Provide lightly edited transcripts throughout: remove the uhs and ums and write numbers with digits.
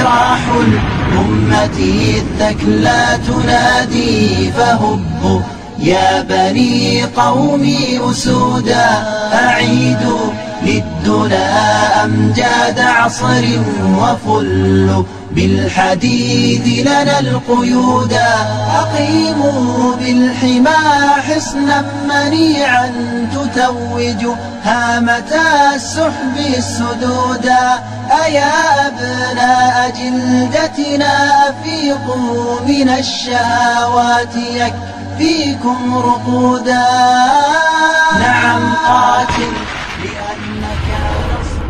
جراح الأمة الثكلى تنادي فهبوا يا بني قومي أسودا أعيدوا للدنا أمجاد عصر وفلوا بالحديد لنا القيودا أقيموا بالحمى حصنا منيعا تتوج هامة السحب السدودا أيا أبناء جلدتنا أفيقوا من الشهوات يكفيكم رقودا نعم قاتل لأنك نصر.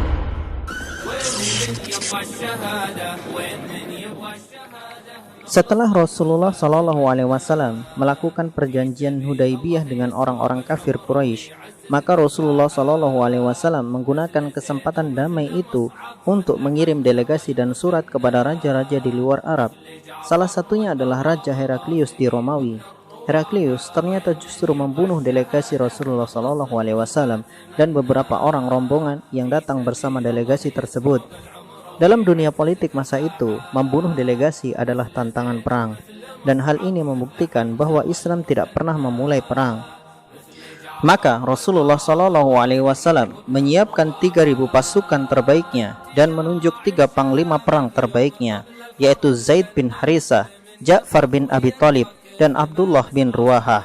Setelah Rasulullah SAW melakukan perjanjian Hudaibiyah dengan orang-orang kafir Quraisy, maka Rasulullah SAW menggunakan kesempatan damai itu untuk mengirim delegasi dan surat kepada raja-raja di luar Arab. Salah satunya adalah Raja Heraklius di Romawi. Heraklius ternyata justru membunuh delegasi Rasulullah SAW dan beberapa orang rombongan yang datang bersama delegasi tersebut. Dalam dunia politik masa itu, membunuh delegasi adalah tantangan perang, dan hal ini membuktikan bahwa Islam tidak pernah memulai perang. Maka Rasulullah SAW menyiapkan 3.000 pasukan terbaiknya dan menunjuk 3 panglima perang terbaiknya, yaitu Zaid bin Harisah, Ja'far bin Abi Thalib, dan Abdullah bin Ruwahah.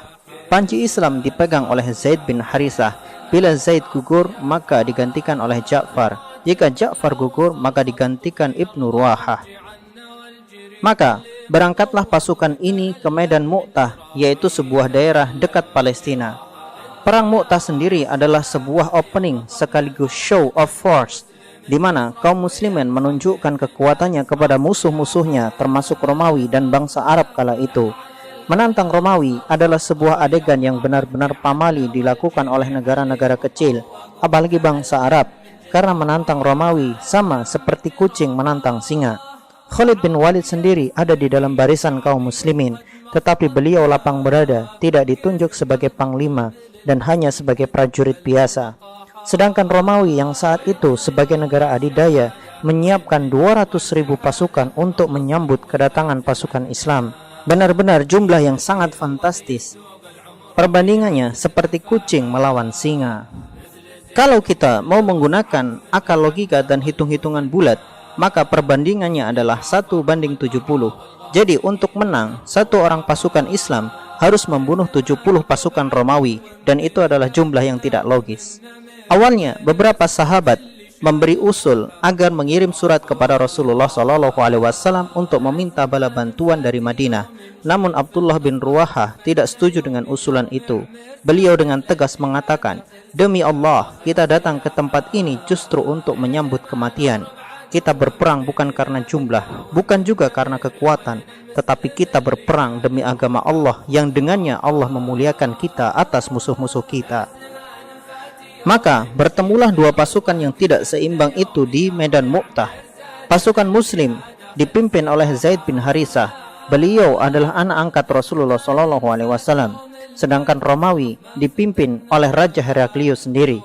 Panji Islam dipegang oleh Zaid bin Harisah. Bila Zaid gugur, maka digantikan oleh Ja'far. Jika Ja'far gugur, maka digantikan Ibnu Ruwahah. Maka berangkatlah pasukan ini ke Medan Mu'tah, yaitu sebuah daerah dekat Palestina. Perang Mu'tah sendiri adalah sebuah opening sekaligus show of force, di mana kaum muslimin menunjukkan kekuatannya kepada musuh-musuhnya termasuk Romawi dan bangsa Arab kala itu. Menantang Romawi adalah sebuah adegan yang benar-benar pamali dilakukan oleh negara-negara kecil, apalagi bangsa Arab, karena menantang Romawi sama seperti kucing menantang singa. Khalid bin Walid sendiri ada di dalam barisan kaum muslimin, tetapi beliau lapang dada, tidak ditunjuk sebagai panglima dan hanya sebagai prajurit biasa. Sedangkan Romawi yang saat itu sebagai negara adidaya menyiapkan 200.000 pasukan untuk menyambut kedatangan pasukan Islam. Benar-benar jumlah yang sangat fantastis. Perbandingannya seperti kucing melawan singa. Kalau kita mau menggunakan akal logika dan hitung-hitungan bulat, maka perbandingannya adalah 1:70. Jadi untuk menang, satu orang pasukan Islam harus membunuh 70 pasukan Romawi, dan itu adalah jumlah yang tidak logis. Awalnya beberapa sahabat memberi usul agar mengirim surat kepada Rasulullah SAW untuk meminta bala bantuan dari Madinah. Namun Abdullah bin Ruwahah tidak setuju dengan usulan itu. Beliau dengan tegas mengatakan, "Demi Allah, kita datang ke tempat ini justru untuk menyambut kematian. Kita berperang bukan karena jumlah, bukan juga karena kekuatan, tetapi kita berperang demi agama Allah yang dengannya Allah memuliakan kita atas musuh-musuh kita." Maka bertemulah dua pasukan yang tidak seimbang itu di Medan Mu'tah. Pasukan Muslim dipimpin oleh Zaid bin Harisah. Beliau adalah anak angkat Rasulullah SAW. Sedangkan Romawi dipimpin oleh Raja Heraklius sendiri.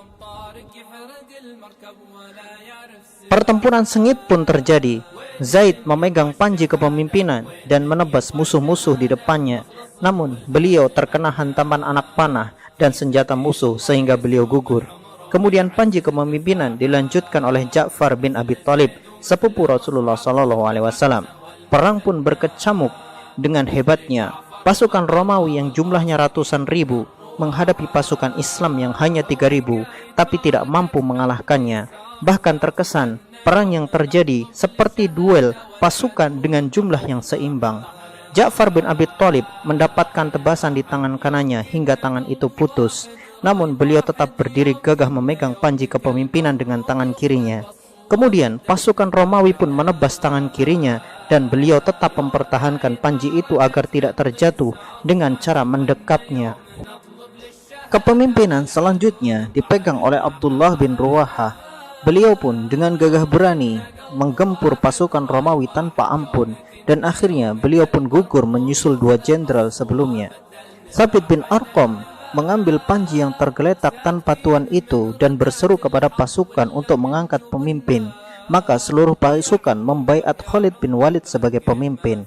Pertempuran sengit pun terjadi. Zaid memegang panji kepemimpinan dan menebas musuh-musuh di depannya. Namun beliau terkena hantaman anak panah dan senjata musuh sehingga beliau gugur. Kemudian panji kepemimpinan dilanjutkan oleh Ja'far bin Abi Thalib, sepupu Rasulullah SAW. Perang pun berkecamuk dengan hebatnya. Pasukan Romawi yang jumlahnya ratusan ribu menghadapi pasukan Islam yang hanya 3.000, tapi tidak mampu mengalahkannya. Bahkan terkesan perang yang terjadi seperti duel pasukan dengan jumlah yang seimbang. Ja'far bin Abi Thalib mendapatkan tebasan di tangan kanannya hingga tangan itu putus. Namun beliau tetap berdiri gagah memegang panji kepemimpinan dengan tangan kirinya. Kemudian pasukan Romawi pun menebas tangan kirinya dan beliau tetap mempertahankan panji itu agar tidak terjatuh dengan cara mendekapnya. Kepemimpinan selanjutnya dipegang oleh Abdullah bin Ruwahah. Beliau pun dengan gagah berani menggempur pasukan Romawi tanpa ampun, dan akhirnya beliau pun gugur menyusul dua jenderal sebelumnya. Thabit bin Arqam mengambil panji yang tergeletak tanpa tuan itu dan berseru kepada pasukan untuk mengangkat pemimpin. maka seluruh pasukan membaiat Khalid bin Walid sebagai pemimpin.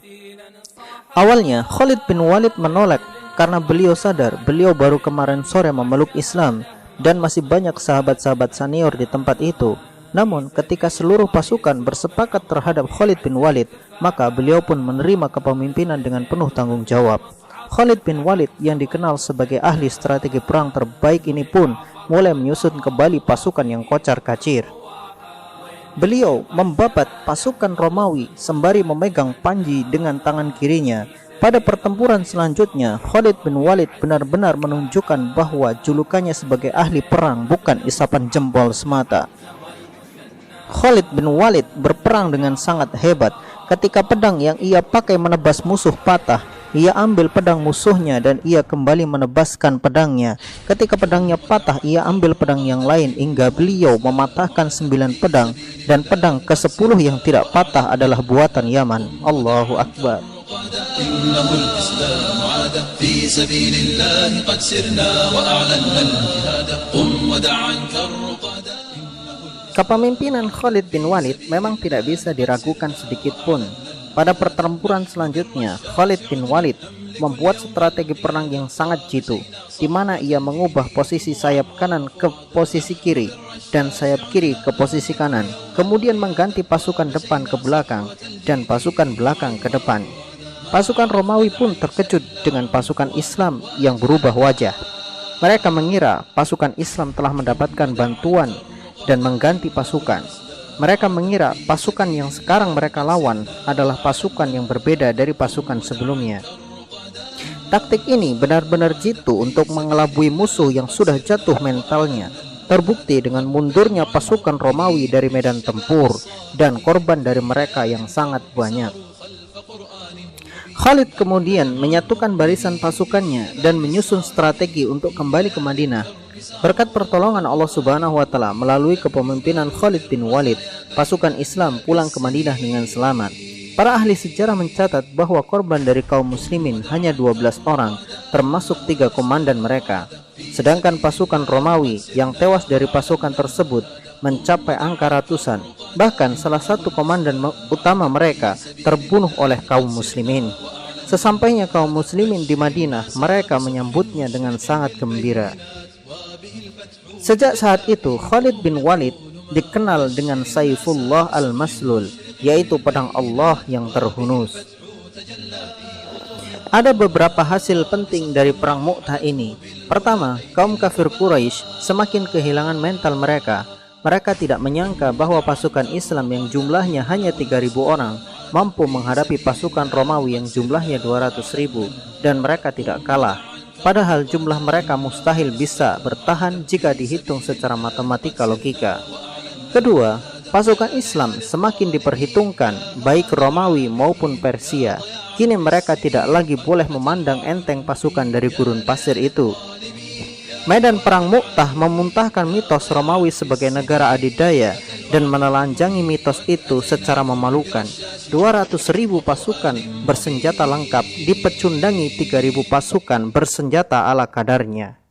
Awalnya Khalid bin Walid menolak karena beliau sadar beliau baru kemarin sore memeluk Islam dan masih banyak sahabat-sahabat senior di tempat itu. Namun ketika seluruh pasukan bersepakat terhadap Khalid bin Walid, maka beliau pun menerima kepemimpinan dengan penuh tanggung jawab. Khalid bin Walid yang dikenal sebagai ahli strategi perang terbaik ini pun mulai menyusun kembali pasukan yang kocar-kacir. Beliau membabat pasukan Romawi sembari memegang panji dengan tangan kirinya. Pada pertempuran selanjutnya, Khalid bin Walid benar-benar menunjukkan bahwa julukannya sebagai ahli perang bukan isapan jempol semata. Khalid bin Walid berperang dengan sangat hebat. Ketika pedang yang ia pakai menebas musuh patah, ia ambil pedang musuhnya dan ia kembali menebaskan pedangnya. Ketika pedangnya patah, ia ambil pedang yang lain hingga beliau mematahkan 9 pedang, dan pedang ke-10 yang tidak patah adalah buatan Yaman. Allahu Akbar. Kepemimpinan Khalid bin Walid memang tidak bisa diragukan sedikit pun. Pada pertempuran selanjutnya, Khalid bin Walid membuat strategi perang yang sangat jitu, di mana ia mengubah posisi sayap kanan ke posisi kiri dan sayap kiri ke posisi kanan, kemudian mengganti pasukan depan ke belakang dan pasukan belakang ke depan. Pasukan Romawi pun terkejut dengan pasukan Islam yang berubah wajah. Mereka mengira pasukan Islam telah mendapatkan bantuan dan mengganti pasukan. Mereka mengira pasukan yang sekarang mereka lawan adalah pasukan yang berbeda dari pasukan sebelumnya. Taktik ini benar-benar jitu untuk mengelabui musuh yang sudah jatuh mentalnya. Terbukti dengan mundurnya pasukan Romawi dari medan tempur dan korban dari mereka yang sangat banyak. Khalid kemudian menyatukan barisan pasukannya dan menyusun strategi untuk kembali ke Madinah. Berkat pertolongan Allah Subhanahu wa taala melalui kepemimpinan Khalid bin Walid, pasukan Islam pulang ke Madinah dengan selamat. Para ahli sejarah mencatat bahwa korban dari kaum muslimin hanya 12 orang, termasuk 3 komandan mereka. Sedangkan pasukan Romawi yang tewas dari pasukan tersebut mencapai angka ratusan. Bahkan salah satu komandan utama mereka terbunuh oleh kaum muslimin. Sesampainya kaum muslimin di Madinah, mereka menyambutnya dengan sangat gembira. Sejak saat itu, Khalid bin Walid dikenal dengan Saifullah al-Maslul, yaitu pedang Allah yang terhunus. Ada beberapa hasil penting dari perang Mu'tah ini. Pertama, kaum kafir Quraisy semakin kehilangan mental mereka. Mereka tidak menyangka bahwa pasukan Islam yang jumlahnya hanya 3.000 orang mampu menghadapi pasukan Romawi yang jumlahnya 200.000 dan mereka tidak kalah. Padahal jumlah mereka mustahil bisa bertahan jika dihitung secara matematika logika. Kedua, pasukan Islam semakin diperhitungkan baik Romawi maupun Persia. Kini mereka tidak lagi boleh memandang enteng pasukan dari gurun pasir itu. Medan perang Mu'tah memuntahkan mitos Romawi sebagai negara adidaya dan menelanjangi mitos itu secara memalukan. 200.000 pasukan bersenjata lengkap dipecundangi 3.000 pasukan bersenjata ala kadarnya.